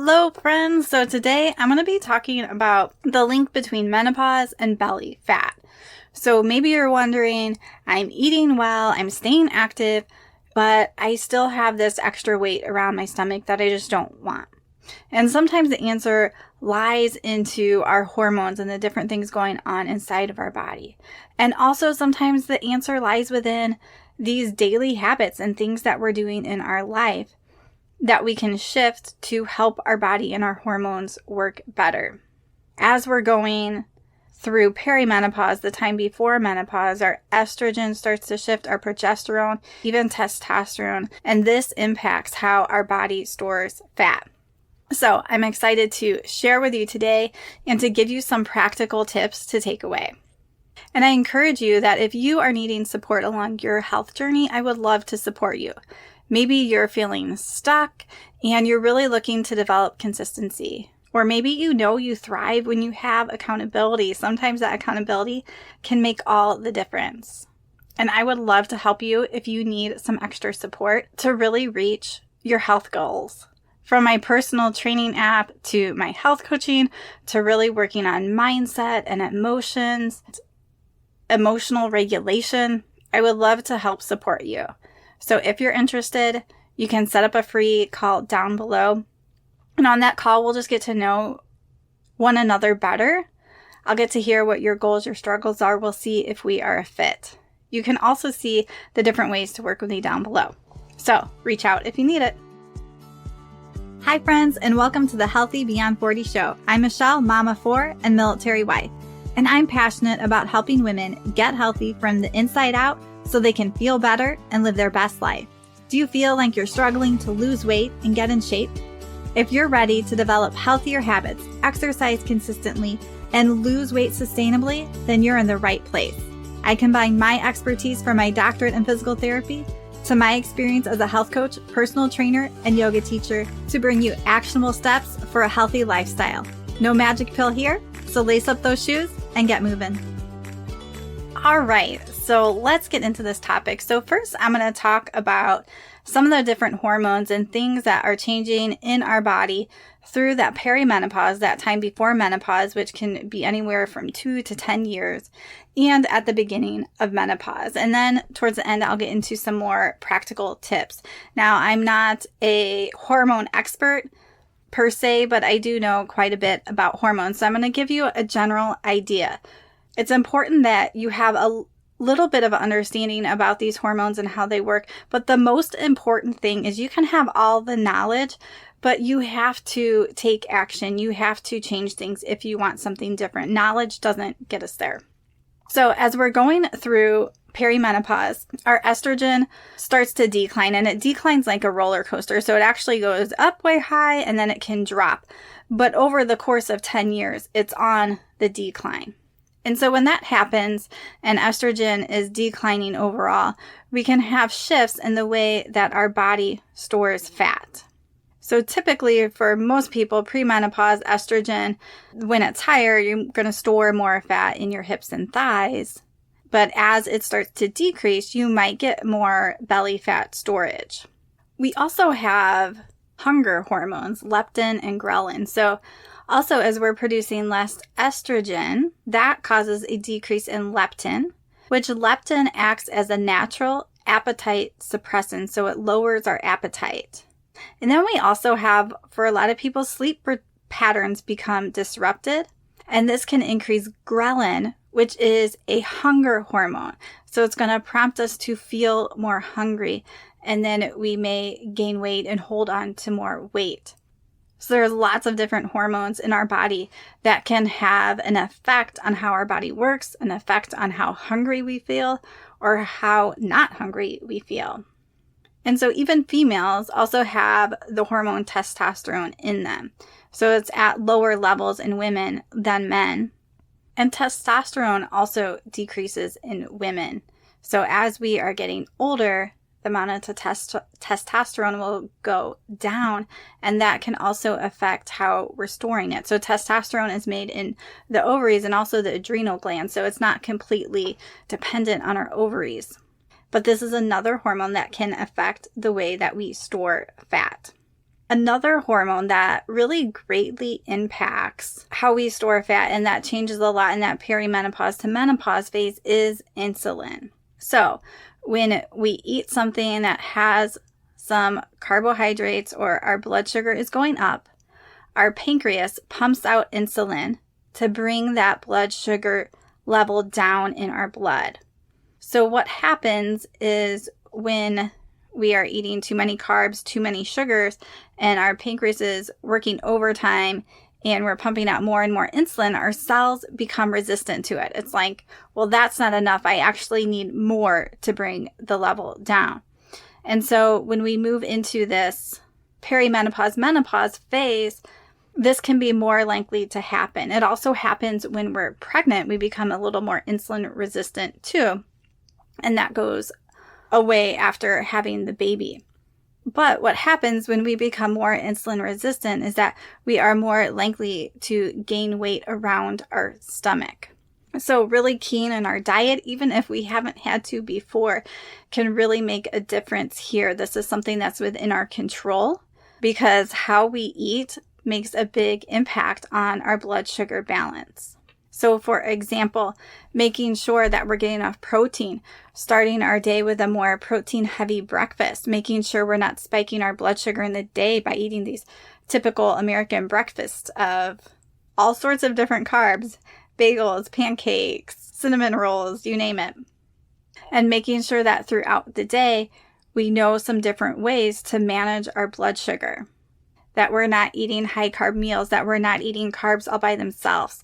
Hello friends! So today I'm going to be talking about the link between menopause and belly fat. So maybe you're wondering, I'm eating well, I'm staying active, but I still have this extra weight around my stomach that I just don't want. And sometimes the answer lies into our hormones and the different things going on inside of our body. And also sometimes the answer lies within these daily habits and things that we're doing in our life that we can shift to help our body and our hormones work better. As we're going through perimenopause, the time before menopause, our estrogen starts to shift, our progesterone, even testosterone, and this impacts how our body stores fat. So I'm excited to share with you today and to give you some practical tips to take away. And I encourage you that if you are needing support along your health journey, I would love to support you. Maybe you're feeling stuck and you're really looking to develop consistency. Or maybe you thrive when you have accountability. Sometimes that accountability can make all the difference. And I would love to help you if you need some extra support to really reach your health goals. From my personal training app to my health coaching to really working on mindset and emotions, emotional regulation, I would love to help support you. So if you're interested, you can set up a free call down below. And on that call, we'll just get to know one another better. I'll get to hear what your goals, your struggles are. We'll see if we are a fit. You can also see the different ways to work with me down below. So reach out if you need it. Hi friends, and welcome to the Healthy Beyond 40 show. I'm Michelle, mama of 4 and military wife. And I'm passionate about helping women get healthy from the inside out so they can feel better and live their best life. Do you feel like you're struggling to lose weight and get in shape? If you're ready to develop healthier habits, exercise consistently, and lose weight sustainably, then you're in the right place. I combine my expertise from my doctorate in physical therapy to my experience as a health coach, personal trainer, and yoga teacher to bring you actionable steps for a healthy lifestyle. No magic pill here, so lace up those shoes and get moving. All right, so let's get into this topic. So first, I'm going to talk about some of the different hormones and things that are changing in our body through that perimenopause, that time before menopause, which can be anywhere from 2 to 10 years, and at the beginning of menopause. And then towards the end, I'll get into some more practical tips. Now, I'm not a hormone expert per se, but I do know quite a bit about hormones. So I'm going to give you a general idea. It's important that you have a little bit of understanding about these hormones and how they work. But the most important thing is you can have all the knowledge, but you have to take action. You have to change things if you want something different. Knowledge doesn't get us there. So as we're going through perimenopause, our estrogen starts to decline, and it declines like a roller coaster. So it actually goes up way high and then it can drop. But over the course of 10 years, it's on the decline. And so when that happens and estrogen is declining overall, we can have shifts in the way that our body stores fat. So typically for most people, premenopause estrogen, when it's higher, you're going to store more fat in your hips and thighs. But as it starts to decrease, you might get more belly fat storage. We also have hunger hormones, leptin and ghrelin. So also, as we're producing less estrogen, that causes a decrease in leptin, which leptin acts as a natural appetite suppressant, so it lowers our appetite. And then we also have, for a lot of people, sleep patterns become disrupted, and this can increase ghrelin, which is a hunger hormone. So it's going to prompt us to feel more hungry, and then we may gain weight and hold on to more weight. So there's lots of different hormones in our body that can have an effect on how our body works, an effect on how hungry we feel, or how not hungry we feel. And so even females also have the hormone testosterone in them. So it's at lower levels in women than men. And testosterone also decreases in women. So as we are getting older, the amount of testosterone will go down, and that can also affect how we're storing it. So testosterone is made in the ovaries and also the adrenal glands, so it's not completely dependent on our ovaries. But this is another hormone that can affect the way that we store fat. Another hormone that really greatly impacts how we store fat, and that changes a lot in that perimenopause to menopause phase, is insulin. So when we eat something that has some carbohydrates or our blood sugar is going up, our pancreas pumps out insulin to bring that blood sugar level down in our blood. So what happens is when we are eating too many carbs, too many sugars, and our pancreas is working overtime and we're pumping out more and more insulin, our cells become resistant to it. It's like, well, that's not enough. I actually need more to bring the level down. And so when we move into this perimenopause, menopause phase, this can be more likely to happen. It also happens when we're pregnant. We become a little more insulin resistant too. And that goes away after having the baby. But what happens when we become more insulin resistant is that we are more likely to gain weight around our stomach. So really keen in our diet, even if we haven't had to before, can really make a difference here. This is something that's within our control because how we eat makes a big impact on our blood sugar balance. So for example, making sure that we're getting enough protein, starting our day with a more protein-heavy breakfast, making sure we're not spiking our blood sugar in the day by eating these typical American breakfasts of all sorts of different carbs, bagels, pancakes, cinnamon rolls, you name it. And making sure that throughout the day, we know some different ways to manage our blood sugar, that we're not eating high-carb meals, that we're not eating carbs all by themselves,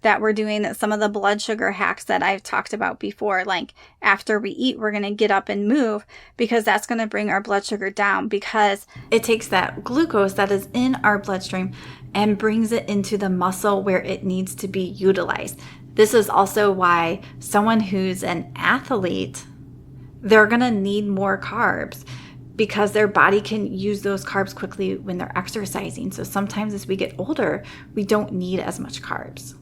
that we're doing some of the blood sugar hacks that I've talked about before. Like after we eat, we're going to get up and move because that's going to bring our blood sugar down because it takes that glucose that is in our bloodstream and brings it into the muscle where it needs to be utilized. This is also why someone who's an athlete, they're going to need more carbs because their body can use those carbs quickly when they're exercising. So sometimes as we get older, we don't need as much carbs.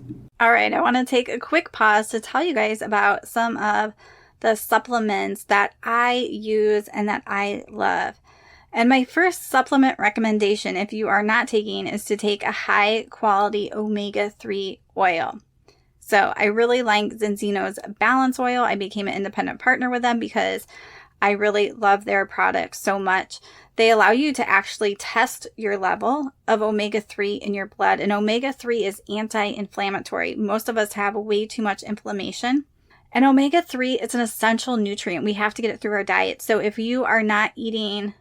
All right, I want to take a quick pause to tell you guys about some of the supplements that I use and that I love. And my first supplement recommendation, if you are not taking, is to take a high quality omega-3 oil. So I really like Zinzino's Balance Oil. I became an independent partner with them because I really love their products so much. They allow you to actually test your level of omega-3 in your blood. And omega-3 is anti-inflammatory. Most of us have way too much inflammation. And omega-3 is an essential nutrient. We have to get it through our diet. So if you are not eating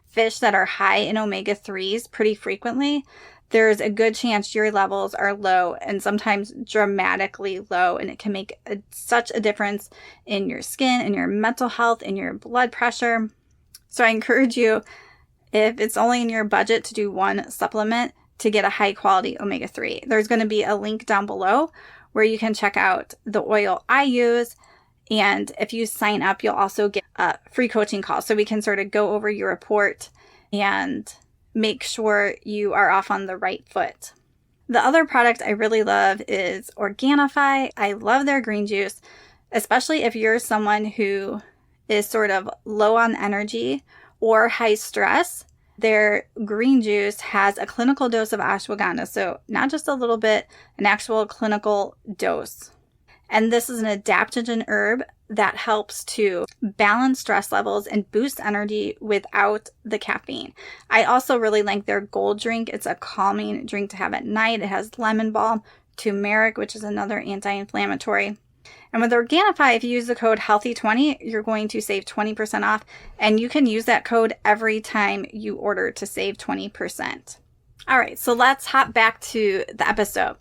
fish that are high in omega-3s pretty frequently, there's a good chance your levels are low and sometimes dramatically low. And it can make such a difference in your skin, in your mental health, in your blood pressure. So I encourage you, if it's only in your budget to do one supplement, to get a high quality omega-3. There's going to be a link down below where you can check out the oil I use. And if you sign up, you'll also get a free coaching call. So we can sort of go over your report and make sure you are off on the right foot. The other product I really love is Organifi. I love their green juice, especially if you're someone who is sort of low on energy or high stress. Their green juice has a clinical dose of ashwagandha, so not just a little bit, an actual clinical dose. And this is an adaptogen herb that helps to balance stress levels and boost energy without the caffeine. I also really like their gold drink. It's a calming drink to have at night. It has lemon balm, turmeric, which is another anti-inflammatory. And with Organifi, if you use the code HEALTHY20, you're going to save 20% off. And you can use that code every time you order to save 20%. All right, so let's hop back to the episode.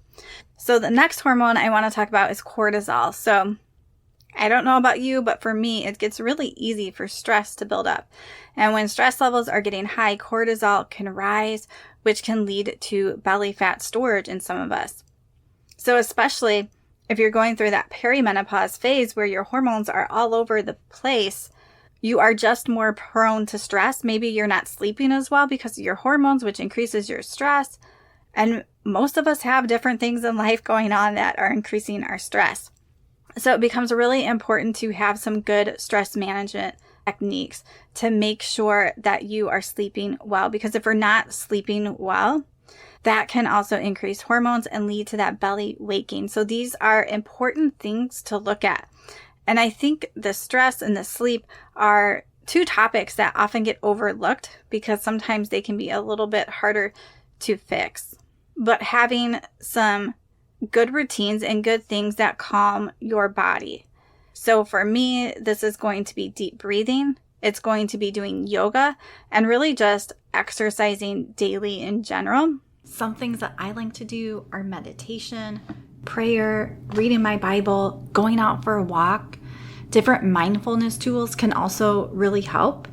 So the next hormone I want to talk about is cortisol. So I don't know about you, but for me, it gets really easy for stress to build up. And when stress levels are getting high, cortisol can rise, which can lead to belly fat storage in some of us. So especially if you're going through that perimenopause phase where your hormones are all over the place, you are just more prone to stress. Maybe you're not sleeping as well because of your hormones, which increases your stress. And most of us have different things in life going on that are increasing our stress. So it becomes really important to have some good stress management techniques to make sure that you are sleeping well. Because if we're not sleeping well, that can also increase hormones and lead to that belly waking. So these are important things to look at. And I think the stress and the sleep are two topics that often get overlooked because sometimes they can be a little bit harder to fix. But having some good routines and good things that calm your body. So for me, this is going to be deep breathing. It's going to be doing yoga and really just exercising daily in general. Some things that I like to do are meditation, prayer, reading my Bible, going out for a walk. Different mindfulness tools can also really help.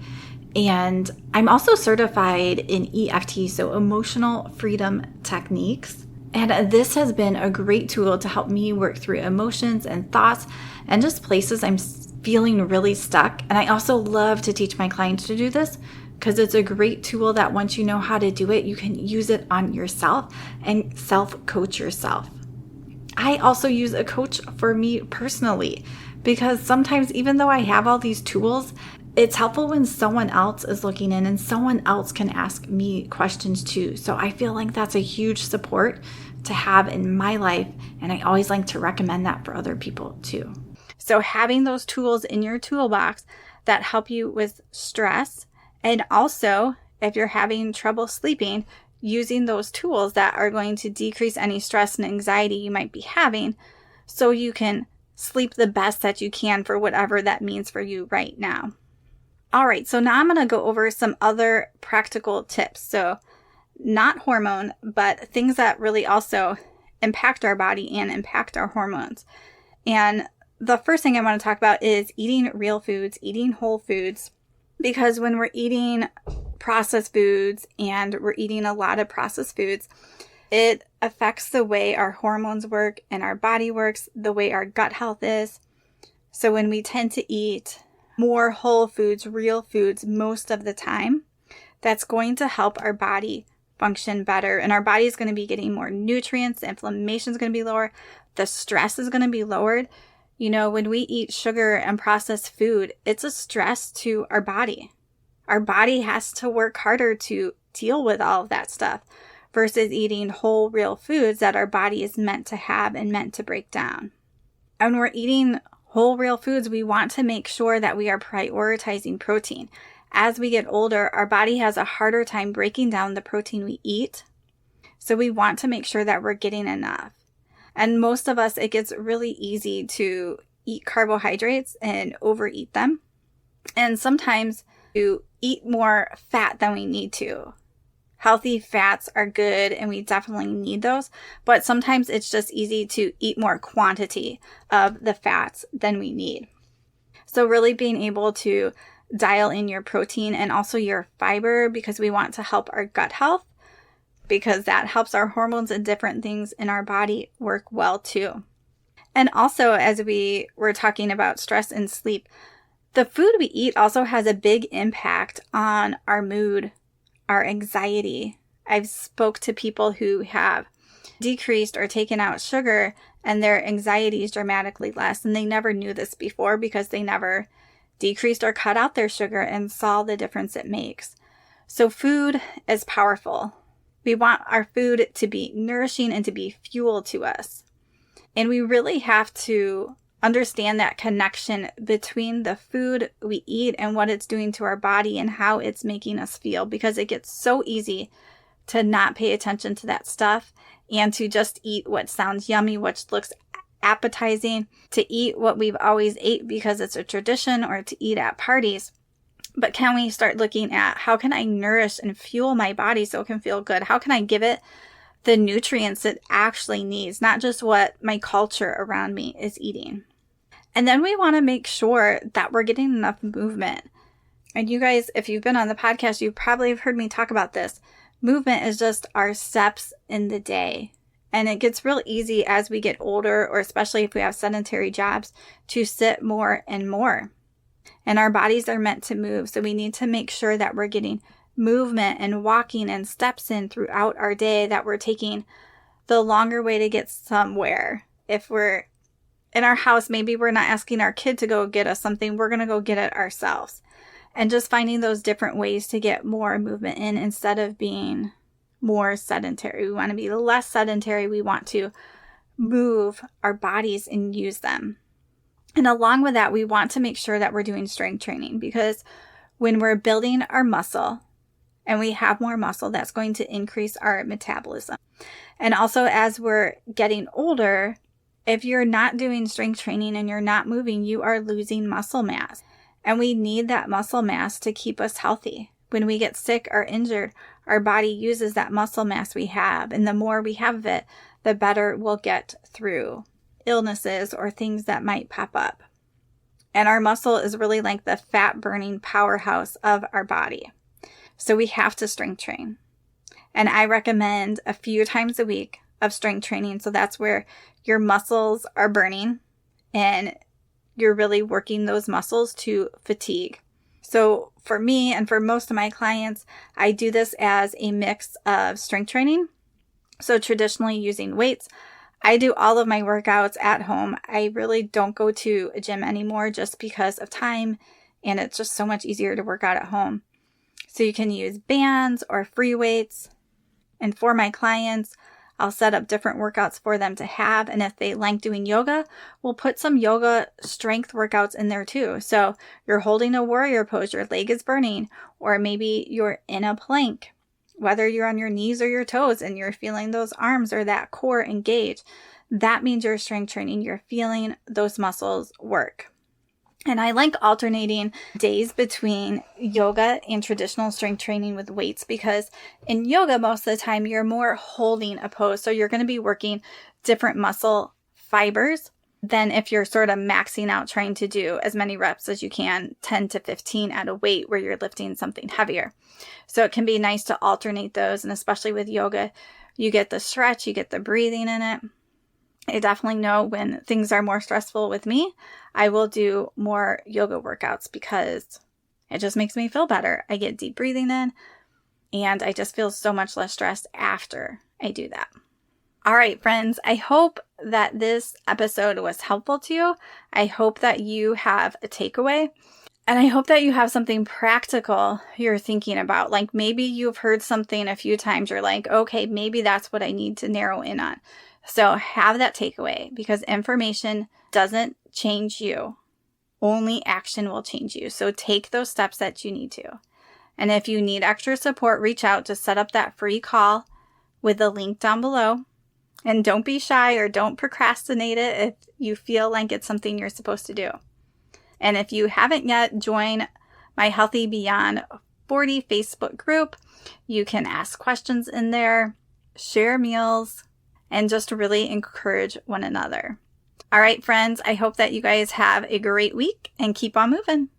And I'm also certified in EFT, so emotional freedom techniques. And this has been a great tool to help me work through emotions and thoughts and just places I'm feeling really stuck. And I also love to teach my clients to do this because it's a great tool that once you know how to do it, you can use it on yourself and self-coach yourself. I also use a coach for me personally because sometimes even though I have all these tools, it's helpful when someone else is looking in and someone else can ask me questions too. So I feel like that's a huge support to have in my life. And I always like to recommend that for other people too. So having those tools in your toolbox that help you with stress, and also if you're having trouble sleeping, using those tools that are going to decrease any stress and anxiety you might be having so you can sleep the best that you can for whatever that means for you right now. All right, so now I'm going to go over some other practical tips. So not hormone, but things that really also impact our body and impact our hormones. And the first thing I want to talk about is eating real foods, eating whole foods, because when we're eating processed foods and we're eating a lot of processed foods, it affects the way our hormones work and our body works, the way our gut health is. So when we tend to eat more whole foods, real foods most of the time, that's going to help our body function better. And our body is going to be getting more nutrients, the inflammation is going to be lower, the stress is going to be lowered. You know, when we eat sugar and processed food, it's a stress to our body. Our body has to work harder to deal with all of that stuff versus eating whole, real foods that our body is meant to have and meant to break down. And when we're eating whole, real foods, we want to make sure that we are prioritizing protein. As we get older, our body has a harder time breaking down the protein we eat. So we want to make sure that we're getting enough. And most of us, it gets really easy to eat carbohydrates and overeat them. And sometimes to eat more fat than we need to. Healthy fats are good and we definitely need those, but sometimes it's just easy to eat more quantity of the fats than we need. So really being able to dial in your protein and also your fiber because we want to help our gut health because that helps our hormones and different things in our body work well too. And also as we were talking about stress and sleep, the food we eat also has a big impact on our mood, our anxiety. I've spoke to people who have decreased or taken out sugar and their anxiety is dramatically less. And they never knew this before because they never decreased or cut out their sugar and saw the difference it makes. So food is powerful. We want our food to be nourishing and to be fuel to us. And we really have to understand that connection between the food we eat and what it's doing to our body and how it's making us feel, because it gets so easy to not pay attention to that stuff and to just eat what sounds yummy, what looks appetizing, to eat what we've always ate because it's a tradition, or to eat at parties. But can we start looking at how can I nourish and fuel my body so it can feel good? How can I give it the nutrients it actually needs, not just what my culture around me is eating? And then we want to make sure that we're getting enough movement. And you guys, if you've been on the podcast, you probably have heard me talk about this. Movement is just our steps in the day. And it gets real easy as we get older, or especially if we have sedentary jobs, to sit more and more. And our bodies are meant to move. So we need to make sure that we're getting movement and walking and steps in throughout our day, that we're taking the longer way to get somewhere. If we're in our house, maybe we're not asking our kid to go get us something. We're going to go get it ourselves. And just finding those different ways to get more movement in instead of being more sedentary. We want to be less sedentary. We want to move our bodies and use them. And along with that, we want to make sure that we're doing strength training, because when we're building our muscle and we have more muscle, that's going to increase our metabolism. And also, as we're getting older, if you're not doing strength training and you're not moving, you are losing muscle mass. And we need that muscle mass to keep us healthy. When we get sick or injured, our body uses that muscle mass we have. And the more we have of it, the better we'll get through illnesses or things that might pop up. And our muscle is really like the fat burning powerhouse of our body. So we have to strength train. And I recommend a few times a week of strength training. So that's where your muscles are burning and you're really working those muscles to fatigue. So for me and for most of my clients, I do this as a mix of strength training. So traditionally using weights. I do all of my workouts at home. I really don't go to a gym anymore just because of time, and it's just so much easier to work out at home. So you can use bands or free weights. And for my clients, I'll set up different workouts for them to have. And if they like doing yoga, we'll put some yoga strength workouts in there too. So you're holding a warrior pose, your leg is burning, or maybe you're in a plank, whether you're on your knees or your toes and you're feeling those arms or that core engage. That means you're strength training. You're feeling those muscles work. And I like alternating days between yoga and traditional strength training with weights, because in yoga, most of the time, you're more holding a pose. So you're going to be working different muscle fibers than if you're sort of maxing out trying to do as many reps as you can, 10 to 15 at a weight where you're lifting something heavier. So it can be nice to alternate those. And especially with yoga, you get the stretch, you get the breathing in it. I definitely know when things are more stressful with me, I will do more yoga workouts because it just makes me feel better. I get deep breathing in and I just feel so much less stressed after I do that. All right, friends, I hope that this episode was helpful to you. I hope that you have a takeaway. And I hope that you have something practical you're thinking about. Like maybe you've heard something a few times. You're like, okay, maybe that's what I need to narrow in on. So have that takeaway, because information doesn't change you. Only action will change you. So take those steps that you need to. And if you need extra support, reach out to set up that free call with the link down below. And don't be shy or don't procrastinate it if you feel like it's something you're supposed to do. And if you haven't yet, join my Healthy Beyond 40 Facebook group. You can ask questions in there, share meals, and just really encourage one another. All right, friends, I hope that you guys have a great week and keep on moving.